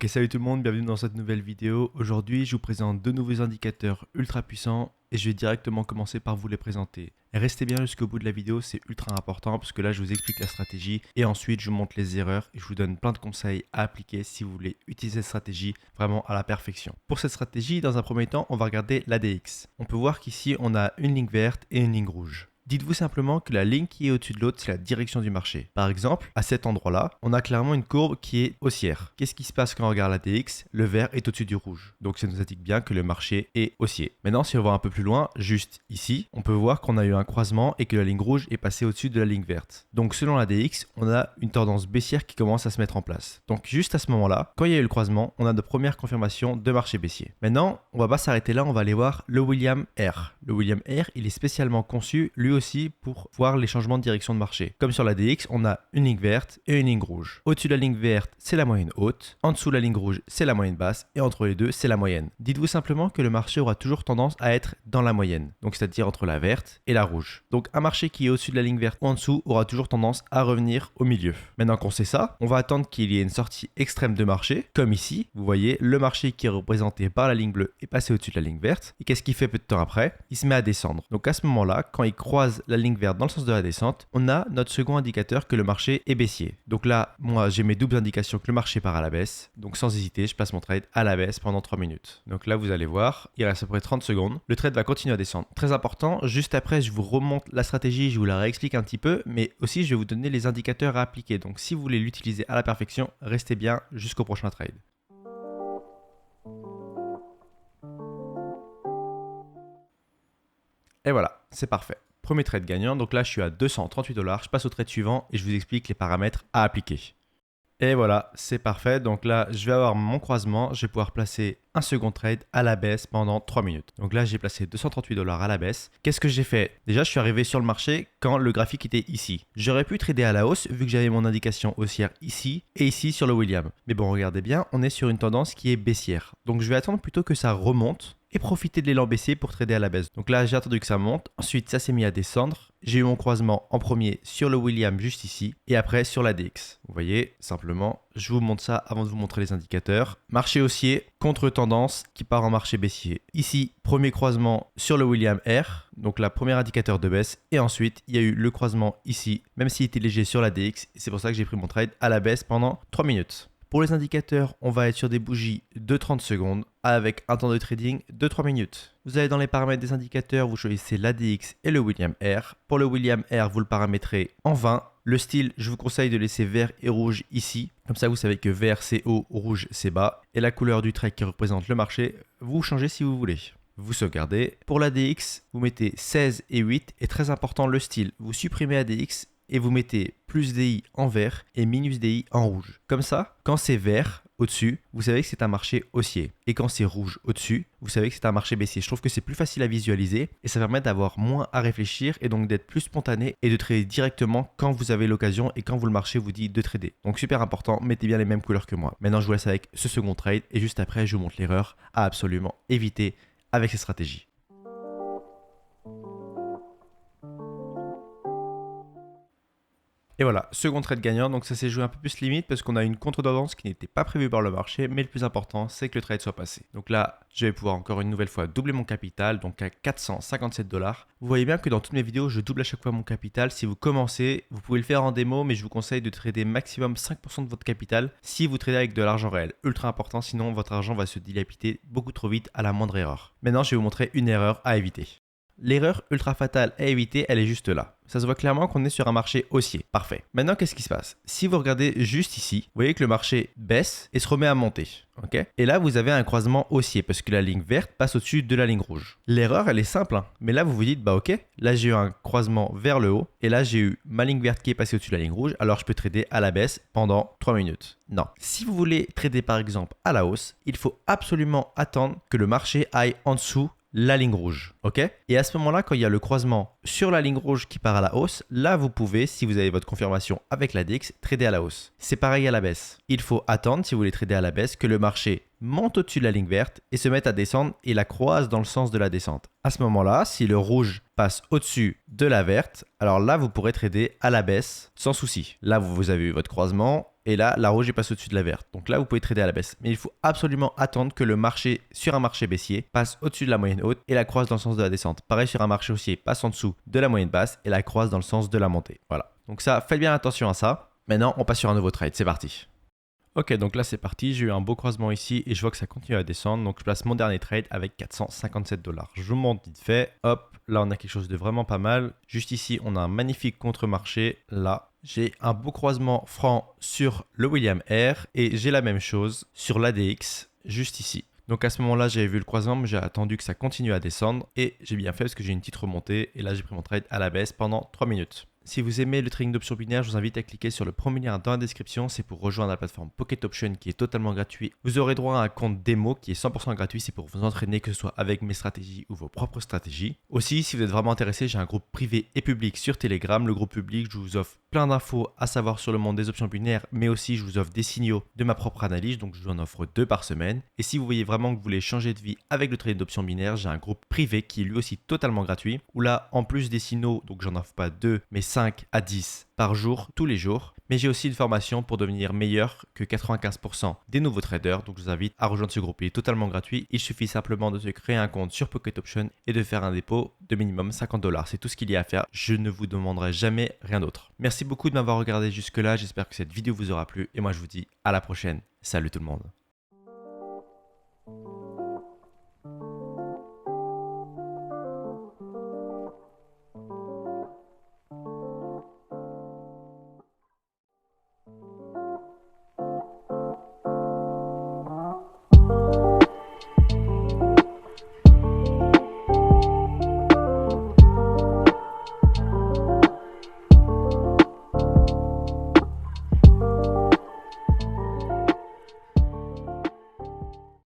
Ok, salut tout le monde, bienvenue dans cette nouvelle vidéo. Aujourd'hui, je vous présente deux nouveaux indicateurs ultra puissants et je vais directement commencer par vous les présenter. Restez bien jusqu'au bout de la vidéo, c'est ultra important parce que là, je vous explique la stratégie et ensuite, je vous montre les erreurs et je vous donne plein de conseils à appliquer si vous voulez utiliser cette stratégie vraiment à la perfection. Pour cette stratégie, dans un premier temps, on va regarder l'ADX. On peut voir qu'ici, on a une ligne verte et une ligne rouge. Dites-vous simplement que la ligne qui est au-dessus de l'autre, c'est la direction du marché. Par exemple, à cet endroit-là, on a clairement une courbe qui est haussière. Qu'est-ce qui se passe quand on regarde la DX? Le vert est au-dessus du rouge. Donc ça nous indique bien que le marché est haussier. Maintenant, si on va un peu plus loin, juste ici, on peut voir qu'on a eu un croisement et que la ligne rouge est passée au-dessus de la ligne verte. Donc selon la DX, on a une tendance baissière qui commence à se mettre en place. Donc juste à ce moment-là, quand il y a eu le croisement, on a de premières confirmations de marché baissier. Maintenant, on va pas s'arrêter là, on va aller voir le Williams R. Le Williams R, il est spécialement conçu, lui aussi, pour voir les changements de direction de marché. Comme sur la DX, on a une ligne verte et une ligne rouge. Au-dessus de la ligne verte, c'est la moyenne haute. En dessous de la ligne rouge, c'est la moyenne basse. Et entre les deux, c'est la moyenne. Dites-vous simplement que le marché aura toujours tendance à être dans la moyenne. Donc, c'est-à-dire entre la verte et la rouge. Donc, un marché qui est au-dessus de la ligne verte ou en dessous aura toujours tendance à revenir au milieu. Maintenant qu'on sait ça, on va attendre qu'il y ait une sortie extrême de marché. Comme ici, vous voyez, le marché qui est représenté par la ligne bleue est passé au-dessus de la ligne verte. Et qu'est-ce qu'il fait peu de temps après? Il se met à descendre. Donc, à ce moment-là, quand il croise la ligne verte dans le sens de la descente, on a notre second indicateur que le marché est baissier. Donc là, moi, j'ai mes doubles indications que le marché part à la baisse. Donc sans hésiter, je place mon trade à la baisse pendant 3 minutes. Donc là, vous allez voir, il reste à peu près 30 secondes. Le trade va continuer à descendre. Très important, juste après, je vous remonte la stratégie, je vous la réexplique un petit peu, mais aussi, je vais vous donner les indicateurs à appliquer. Donc si vous voulez l'utiliser à la perfection, restez bien jusqu'au prochain trade. Et voilà, c'est parfait. Premier trade gagnant, donc là je suis à 238 $, je passe au trade suivant et je vous explique les paramètres à appliquer. Et voilà, c'est parfait, donc là je vais avoir mon croisement, je vais pouvoir placer un second trade à la baisse pendant 3 minutes. Donc là j'ai placé 238 $ à la baisse. Qu'est-ce que j'ai fait? Déjà je suis arrivé sur le marché quand le graphique était ici. J'aurais pu trader à la hausse vu que j'avais mon indication haussière ici et ici sur le Williams. Mais bon, regardez bien, on est sur une tendance qui est baissière. Donc je vais attendre plutôt que ça remonte et profiter de l'élan baissier pour trader à la baisse. Donc là, j'ai attendu que ça monte. Ensuite, ça s'est mis à descendre. J'ai eu mon croisement en premier sur le Williams juste ici et après sur la DX. Vous voyez, simplement, je vous montre ça avant de vous montrer les indicateurs. Marché haussier, contre-tendance qui part en marché baissier. Ici, premier croisement sur le Williams R, donc la première indicateur de baisse. Et ensuite, il y a eu le croisement ici, même s'il était léger sur la DX. Et c'est pour ça que j'ai pris mon trade à la baisse pendant 3 minutes. Pour les indicateurs, on va être sur des bougies de 30 secondes avec un temps de trading de 3 minutes. Vous allez dans les paramètres des indicateurs, vous choisissez l'ADX et le Williams R. Pour le Williams R, vous le paramétrez en 20. Le style, je vous conseille de laisser vert et rouge ici. Comme ça, vous savez que vert c'est haut, rouge c'est bas. Et la couleur du trade qui représente le marché, vous changez si vous voulez. Vous sauvegardez. Pour l'ADX, vous mettez 16 et 8. Et très important, le style, vous supprimez ADX et vous mettez plus DI en vert et minus DI en rouge. Comme ça, quand c'est vert au-dessus, vous savez que c'est un marché haussier. Et quand c'est rouge au-dessus, vous savez que c'est un marché baissier. Je trouve que c'est plus facile à visualiser et ça permet d'avoir moins à réfléchir et donc d'être plus spontané et de trader directement quand vous avez l'occasion et quand vous le marché vous dit de trader. Donc super important, mettez bien les mêmes couleurs que moi. Maintenant, je vous laisse avec ce second trade et juste après, je vous montre l'erreur à absolument éviter avec ces stratégies. Et voilà, second trade gagnant, donc ça s'est joué un peu plus limite parce qu'on a une contre-tendance qui n'était pas prévue par le marché, mais le plus important, c'est que le trade soit passé. Donc là, je vais pouvoir encore une nouvelle fois doubler mon capital, donc à 457 $. Vous voyez bien que dans toutes mes vidéos, je double à chaque fois mon capital. Si vous commencez, vous pouvez le faire en démo, mais je vous conseille de trader maximum 5% de votre capital si vous tradez avec de l'argent réel. Ultra important, sinon votre argent va se dilapider beaucoup trop vite à la moindre erreur. Maintenant, je vais vous montrer une erreur à éviter. L'erreur ultra fatale à éviter, elle est juste là. Ça se voit clairement qu'on est sur un marché haussier. Parfait. Maintenant, qu'est-ce qui se passe? Si vous regardez juste ici, vous voyez que le marché baisse et se remet à monter. Ok? Et là, vous avez un croisement haussier parce que la ligne verte passe au-dessus de la ligne rouge. L'erreur, elle est simple. Mais là, vous vous dites, bah ok, là j'ai eu un croisement vers le haut et là j'ai eu ma ligne verte qui est passée au-dessus de la ligne rouge. Alors je peux trader à la baisse pendant 3 minutes. Non. Si vous voulez trader par exemple à la hausse, il faut absolument attendre que le marché aille en dessous la ligne rouge, ok? Et à ce moment-là, quand il y a le croisement sur la ligne rouge qui part à la hausse, là vous pouvez, si vous avez votre confirmation avec l'ADX, trader à la hausse. C'est pareil à la baisse. Il faut attendre, si vous voulez trader à la baisse, que le marché montent au-dessus de la ligne verte et se mettent à descendre et la croisent dans le sens de la descente. À ce moment-là, si le rouge passe au-dessus de la verte, alors là, vous pourrez trader à la baisse sans souci. Là, vous avez eu votre croisement et là, la rouge passe au-dessus de la verte. Donc là, vous pouvez trader à la baisse. Mais il faut absolument attendre que le marché, sur un marché baissier, passe au-dessus de la moyenne haute et la croise dans le sens de la descente. Pareil sur un marché haussier, passe en dessous de la moyenne basse et la croise dans le sens de la montée. Voilà. Donc ça, faites bien attention à ça. Maintenant, on passe sur un nouveau trade. C'est parti. Ok, donc là c'est parti, j'ai eu un beau croisement ici et je vois que ça continue à descendre, donc je place mon dernier trade avec 457 $. Je vous montre vite fait, hop, là on a quelque chose de vraiment pas mal. Juste ici, on a un magnifique contre-marché, là. J'ai un beau croisement franc sur le William R et j'ai la même chose sur l'ADX, juste ici. Donc à ce moment-là, j'avais vu le croisement, mais j'ai attendu que ça continue à descendre et j'ai bien fait parce que j'ai une petite remontée et là j'ai pris mon trade à la baisse pendant 3 minutes. Si vous aimez le trading d'options binaires, je vous invite à cliquer sur le premier lien dans la description. C'est pour rejoindre la plateforme Pocket Option qui est totalement gratuit. Vous aurez droit à un compte démo qui est 100% gratuit. C'est pour vous entraîner, que ce soit avec mes stratégies ou vos propres stratégies. Aussi, si vous êtes vraiment intéressé, j'ai un groupe privé et public sur Telegram. Le groupe public, je vous offre plein d'infos à savoir sur le monde des options binaires, mais aussi je vous offre des signaux de ma propre analyse. Donc je vous en offre 2 par semaine. Et si vous voyez vraiment que vous voulez changer de vie avec le trading d'options binaires, j'ai un groupe privé qui est lui aussi totalement gratuit. Où là, en plus des signaux, donc j'en offre pas 2, mais 5 à 10 par jour, tous les jours. Mais j'ai aussi une formation pour devenir meilleur que 95% des nouveaux traders. Donc je vous invite à rejoindre ce groupe. Il est totalement gratuit. Il suffit simplement de se créer un compte sur Pocket Option et de faire un dépôt de minimum 50 $. C'est tout ce qu'il y a à faire. Je ne vous demanderai jamais rien d'autre. Merci beaucoup de m'avoir regardé jusque là. J'espère que cette vidéo vous aura plu. Et moi je vous dis à la prochaine. Salut tout le monde.